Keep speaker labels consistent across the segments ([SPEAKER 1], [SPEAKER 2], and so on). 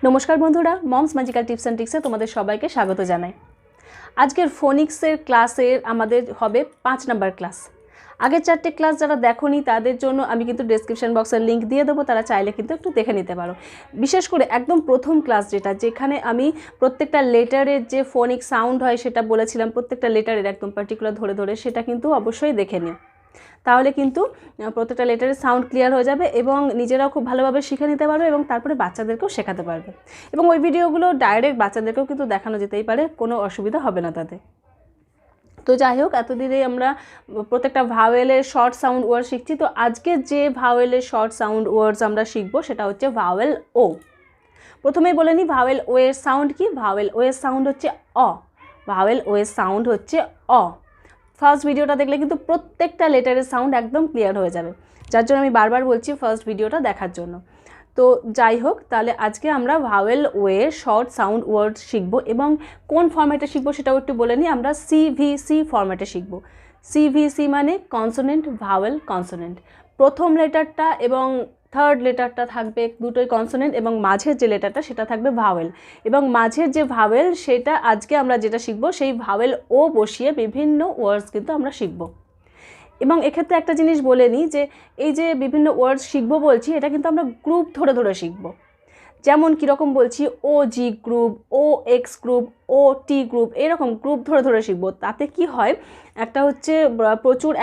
[SPEAKER 1] নমস্কার বন্ধুরা, moms magical tips and ট্রিক্সে তোমাদের সবাইকে স্বাগত জানাই। আজকের ফোনিক্সের ক্লাসের আমাদের হবে 5 নাম্বার ক্লাস। আগের 4টে ক্লাস যারা দেখোনি তাদের জন্য আমি কিন্তু ডেসক্রিপশন বক্সের লিঙ্ক দিয়ে দেবো, তারা চাইলে কিন্তু একটু দেখে নিতে পারো। বিশেষ করে একদম প্রথম ক্লাস যেখানে আমি প্রত্যেকটা লেটারের যে ফোনিক সাউন্ড হয় সেটা বলেছিলাম, প্রত্যেকটা লেটারের একদম পার্টিকুলার ধরে ধরে, সেটা কিন্তু অবশ্যই দেখে নিও। তাহলে কিন্তু প্রত্যেকটা লেটারের সাউন্ড ক্লিয়ার হয়ে যাবে এবং নিজেরাও খুব ভালোভাবে শিখে নিতে পারবে এবং তারপরে বাচ্চাদেরকেও শেখাতে পারবে। এবং ওই ভিডিওগুলো ডাইরেক্ট বাচ্চাদেরকেও কিন্তু দেখানো যেতেই পারে, কোনো অসুবিধা হবে না তাতে। তো যাই হোক, এতদিনে আমরা প্রত্যেকটা ভাওয়েলের শর্ট সাউন্ড ওয়ার্ড শিখছি। তো আজকে যে ভাওয়েলের শর্ট সাউন্ড ওয়ার্ডস আমরা শিখবো সেটা হচ্ছে ভাওয়েল ও। প্রথমেই বলে নিই ভাওয়েল ও এর সাউন্ড কি। ভাওয়েল ও এর সাউন্ড হচ্ছে অ। ভাওয়েল ও এর সাউন্ড হচ্ছে অ। ফার্স্ট ভিডিওটা দেখলে কিন্তু প্রত্যেকটা লেটারের সাউন্ড একদম ক্লিয়ার হয়ে যাবে, যার জন্য আমি বারবার বলছি ফার্স্ট ভিডিওটা দেখার জন্য। তো যাই হোক, তাহলে আজকে আমরা ভাওয়েল ওয়ের শর্ট সাউন্ড ওয়ার্ড শিখব এবং কোন ফরম্যাটে শিখবো সেটাও একটু বলে নিই। আমরা সিভিসি ফরম্যাটে শিখব। সিভিসি মানে কনসোনেন্ট ভাওয়েল কনসোনেন্ট। প্রথম লেটারটা এবং থার্ড লেটারটা থাকবে দুটোই কনসোনেন্ট এবং মাঝের যে লেটারটা সেটা থাকবে ভাওয়েল। এবং মাঝের যে ভাওয়েল সেটা আজকে আমরা যেটা শিখব সেই ভাওয়েল ও বসিয়ে বিভিন্ন ওয়ার্ডস কিন্তু আমরা শিখব। এবং এক্ষেত্রে একটা জিনিস বলে নিই যে এই যে বিভিন্ন ওয়ার্ডস শিখব বলছি, এটা কিন্তু আমরা গ্রুপ ধরে ধরে শিখব। যেমন কীরকম বলছি, ও জি গ্রুপ, ও এক্স গ্রুপ, ও টি গ্রুপ, এরকম গ্রুপ ধরে ধরে শিখব। তাতে কি হয়, একটা হচ্ছে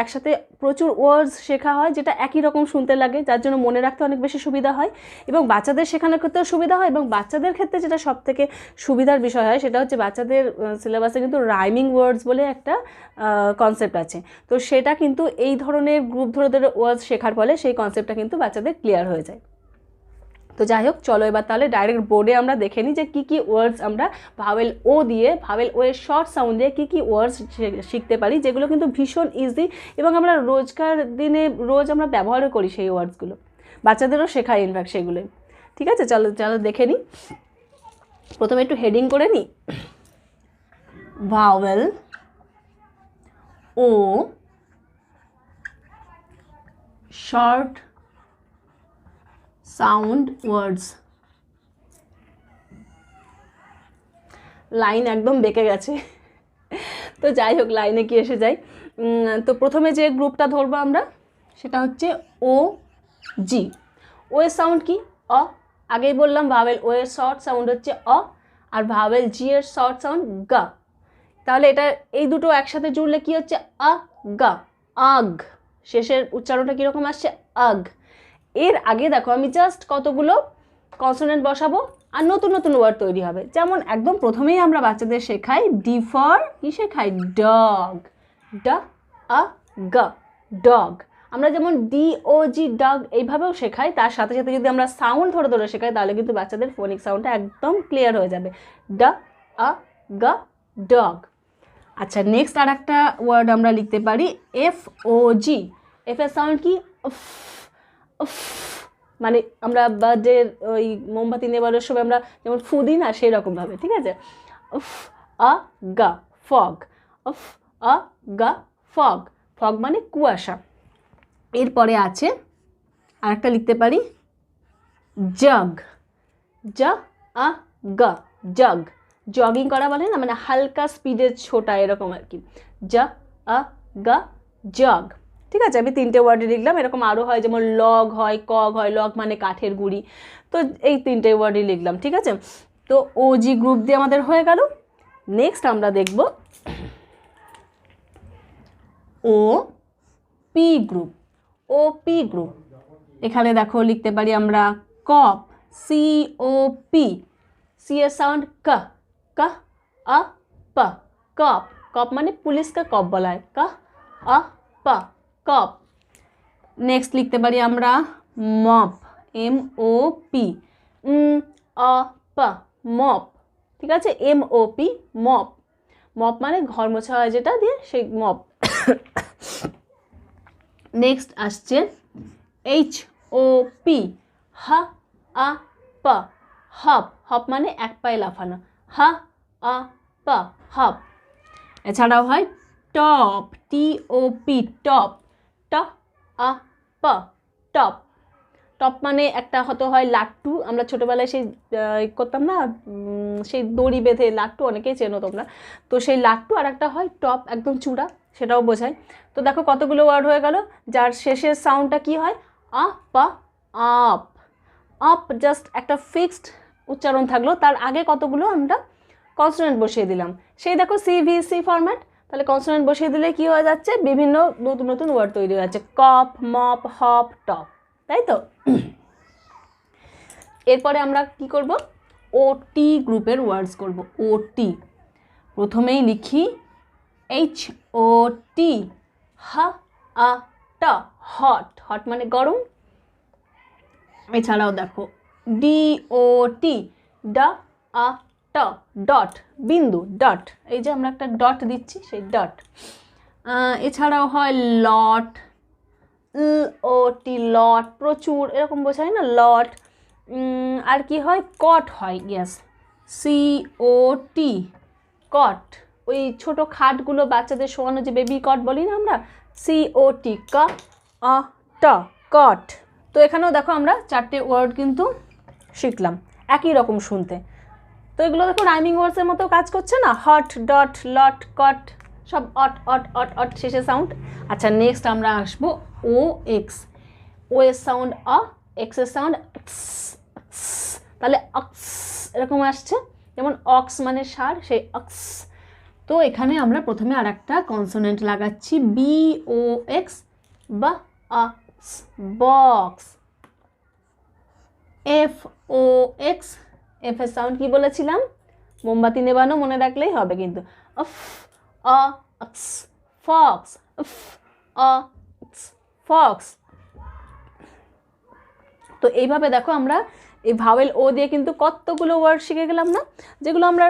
[SPEAKER 1] একসাথে প্রচুর ওয়ার্ডস শেখা হয়, যেটা একই রকম শুনতে লাগে, যার জন্য মনে রাখতে অনেক বেশি সুবিধা হয় এবং বাচ্চাদের শেখানোর ক্ষেত্রেও সুবিধা হয়। এবং বাচ্চাদের ক্ষেত্রে যেটা সবথেকে সুবিধার বিষয় হয় সেটা হচ্ছে বাচ্চাদের সিলেবাসে কিন্তু রাইমিং ওয়ার্ডস বলে একটা কনসেপ্ট আছে। তো সেটা কিন্তু এই ধরনের গ্রুপ ধরে ধরে ওয়ার্ডস শেখার ফলে সেই কনসেপ্টটা কিন্তু বাচ্চাদের ক্লিয়ার হয়ে যায়। তো যাই হোক, চলো এবার তাহলে ডাইরেক্ট বোর্ডে আমরা দেখে নিই যে কী কী ওয়ার্ডস আমরা ভাওয়েল ও দিয়ে, ভাওয়েল ও এর শর্ট সাউন্ড দিয়ে কী কী ওয়ার্ডস শিখতে পারি, যেগুলো কিন্তু ভীষণ ইজি এবং আমরা রোজকার দিনে রোজ আমরা ব্যবহারও করি সেই ওয়ার্ডসগুলো, বাচ্চাদেরও শেখাই ইনফ্যাক্ট সেগুলোই। ঠিক আছে, চলো চলো দেখে নিই। প্রথমে একটু হেডিং করে নিই। ভাওয়েল ও শর্ট সাউন্ড ওয়ার্ডস। লাইন একদম বেঁকে গেছে, তো যাই হোক লাইনে কি এসে যাই। তো প্রথমে যে গ্রুপটা ধরবো আমরা সেটা হচ্ছে ও জি। ও এর সাউন্ড কি? অ। আগেই বললাম ভাওয়েল ও এর শর্ট সাউন্ড হচ্ছে অ, আর ভাওয়েল জি এর শর্ট সাউন্ড গা। তাহলে এটা এই দুটো একসাথে জুড়লে কি হচ্ছে? আ গা, আগ। শেষের উচ্চারণটা কীরকম আসছে? আগ। এর আগে দেখো আমি জাস্ট কতগুলো কনসোনেন্ট বসাবো আর নতুন নতুন ওয়ার্ড তৈরি হবে। যেমন একদম প্রথমেই আমরা বাচ্চাদের শেখাই ডি ফর কি শেখাই? ডগ। ড আ গ, ডগ। আমরা যেমন ডি ও জি ডগ এইভাবেও শেখাই, তার সাথে সাথে যদি আমরা সাউন্ড ধরে ধরে শেখাই তাহলে কিন্তু বাচ্চাদের ফোনিক সাউন্ডটা একদম ক্লিয়ার হয়ে যাবে। ড আ গ, ডগ। আচ্ছা, নেক্সট আর একটা ওয়ার্ড আমরা লিখতে পারি এফ ও জি। এফ এর সাউন্ড কি? মানে আমরা বার্থডের ওই মোমবাতি নেবারের সময় আমরা যেমন ফু দিই না, সেই রকমভাবে। ঠিক আছে, উফ আ গা, ফগ। উফ আ গা, ফগ। ফগ মানে কুয়াশা। এরপরে আছে আরেকটা লিখতে পারি জগ। জ আ গা, জগ। জগিং করা বলে না, মানে হালকা স্পিডে ছোটা, এরকম আর কি। জ আ গা, জগ। ঠিক আছে, আমি 3টে ওয়ার্ডে লিখলাম। এরকম আরও হয়, যেমন লগ হয়, কক হয়। লগ মানে কাঠের গুঁড়ি। তো এই 3টে ওয়ার্ডই লিখলাম। ঠিক আছে, তো ও জি গ্রুপ দিয়ে আমাদের হয়ে গেল। নেক্সট আমরা দেখব O P group. O P group, এখানে দেখো লিখতে পারি আমরা cop, C O P. C এর সাউন্ড ক, ক আ প, কপ। কপ মানে পুলিশকে কপ বলা হয়। ক আ প, কপ। নেক্সট লিখতে পারি আমরা মপ, এম ও পি, আ প, মপ। ঠিক আছে, M O P, mop. Mop মানে ঘর মোছা হয় যেটা দিয়ে, সেই মপ। নেক্সট আসছে এইচ ও পি, হ আ প, হপ। হপ মানে এক পায়ে লাফানো। হ আ প, হপ। এছাড়াও হয় টপ, টি ও পি, টপ। ট আ প, টপ। টপ মানে একটা হতে হয় লাট্টু, আমরা ছোটোবেলায় সেই করতাম না, সেই দড়ি বেঁধে লাট্টু, অনেকেই চেনো তোমরা। তো সেই লাট্টু, আর একটা হয় টপ, একদম চূড়া, সেটাও বোঝায়। তো দেখো কতগুলো ওয়ার্ড হয়ে গেল, যার শেষের সাউন্ডটা কি হয় আপ, আপ, আপ, জাস্ট একটা ফিক্সড উচ্চারণ থাকলো, তার আগে কতগুলো আমরা কনসোনেন্ট বসিয়ে দিলাম। সেই দেখো সিভিসি ফরম্যাট, তাহলে কনসোনেন্ট বসিয়ে দিলে কি হয়ে যাচ্ছে, বিভিন্ন নতুন নতুন ওয়ার্ড তৈরি হয়ে যাচ্ছে, কপ, মপ, হপ, টপ, তাই তো। এরপরে আমরা কি করব, ওটি গ্রুপের ওয়ার্ডস করব। ওটি প্রথমেই লিখি HOT, হা আ ট, হট, হট মানে গরম। এছাড়াও দেখো DOT, ডা আ ট, ডট, বিন্দু, ডট, এই যে আমরা একটা ডট দিচ্ছি, সেই ডট। এছাড়াও হয় লট, LOT, লট, প্রচুর, এরকম বোঝায় না, লট। আর কি হয়, কট হয়, ইয়েস, COT, কট, ওই ছোট খাটগুলো বাচ্চাদের শোয়ানো, যে বেবি কট বলি না আমরা, COT, ক আ ট, কট। তো এখানেও দেখো আমরা 4টে ওয়ার্ড কিন্তু শিখলাম, একই রকম শুনতে। তো এগুলো দেখো রাইমিং ওয়ার্ডসের মতো কাজ করছে না, হট, ডট, লট, কট, সব অট অট অট অট শেষে সাউন্ড। আচ্ছা, নেক্সট আমরা আসবো OX, ও এর সাউন্ড অ, এক্স এর সাউন্ড এক্স, তাহলে অক্স এরকম আসছে, যেমন অক্স মানে ষাঁড়, সেই অক্স। তো এখানে আমরা প্রথমে আর একটা কনসোনেন্ট লাগাচ্ছি, BOX, বা অক্স, বক্স। FOX, এফ এর সাউন্ড কি বলেছিলাম, মোমবাতি নেবানো, মনে রাখলেই হবে কিন্তু, অফ, অক্স, ফক্স, অফ, অক্স, ফক্স। তো এইভাবে দেখো আমরা এই ভাওয়েল ও দিয়ে কিন্তু কতগুলো ওয়ার্ড শিখে গেলাম না, যেগুলো আমরা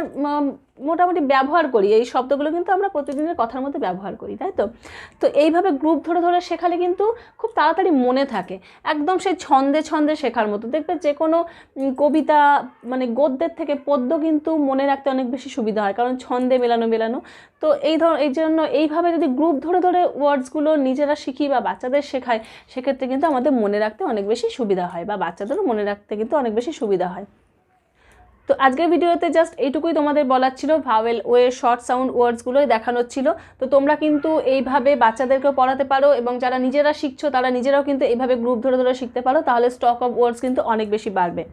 [SPEAKER 1] মোটামুটি ব্যবহার করি, এই শব্দগুলো কিন্তু আমরা প্রতিদিনের কথার মধ্যে ব্যবহার করি, তাই তো। তো এইভাবে গ্রুপ ধরে ধরে শেখালে কিন্তু খুব তাড়াতাড়ি মনে থাকে, একদম সেই ছন্দে ছন্দে শেখার মতো। দেখবে যে কোনো কবিতা মানে গদ্যের থেকে পদ্য কিন্তু মনে রাখতে অনেক বেশি সুবিধা হয়, কারণ ছন্দে মেলানো মেলানো। তো এই জন্য এইভাবে যদি গ্রুপ ধরে ধরে ওয়ার্ডসগুলো নিজেরা শিখি বা বাচ্চাদের শেখায়, সেক্ষেত্রে কিন্তু আমাদের মনে রাখতে অনেক বেশি সুবিধা হয়, বা বাচ্চাদেরও মনে রাখতে কিন্তু অনেক বেশি সুবিধা হয়। তো আজকের ভিডিওতে জাস্ট এইটুকুই তোমাদের বলার ছিল, ভাওয়েল ওয়ে শর্ট সাউন্ড ওয়ার্ডসগুলোই দেখানোর ছিল। তো তোমরা কিন্তু এইভাবে বাচ্চাদেরকেও পড়াতে পারো, এবং যারা নিজেরা শিখছো তারা নিজেরাও কিন্তু এইভাবে গ্রুপ ধরে ধরে শিখতে পারো, তাহলে স্টক অফ ওয়ার্ডস কিন্তু অনেক বেশি বাড়বে।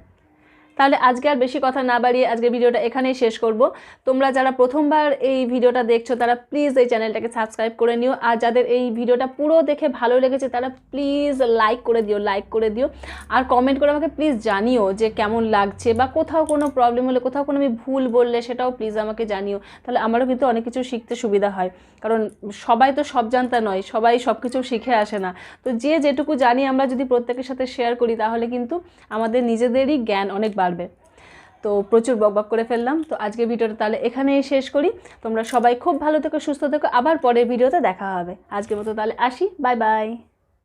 [SPEAKER 1] তাহলে আজকে আর বেশি কথা না বাড়িয়ে আজকের ভিডিওটা এখানেই শেষ করব। তোমরা যারা প্রথমবার এই ভিডিওটা দেখছো তারা প্লিজ এই চ্যানেলটাকে সাবস্ক্রাইব করে নিও, আর যাদের এই ভিডিওটা পুরো দেখে ভালো লেগেছে তারা প্লিজ লাইক করে দিও, আর কমেন্ট করে আমাকে প্লিজ জানিও যে কেমন লাগছে, বা কোথাও কোনো প্রবলেম হলে, কোথাও কোনো আমি ভুল বললে সেটাও প্লিজ আমাকে জানিও, তাহলে আমারও কিন্তু অনেক কিছু শিখতে সুবিধা হয়, কারণ সবাই তো সব জানতা নয়, সবাই সব কিছু শিখে আসে না। তো যে যেটুকু জানি আমরা যদি প্রত্যেকের সাথে শেয়ার করি, তাহলে কিন্তু আমাদের নিজেদেরই জ্ঞান অনেক বাড়বে। তো প্রচুর বকবক করে ফেললাম, তো আজকে ভিডিওটা তাহলে এখানেই শেষ করি। তোমরা সবাই খুব ভালো থেকো, সুস্থ থেকো, আবার পরের ভিডিওতে দেখা হবে। আজকের মতো তাহলে আসি, বাই বাই।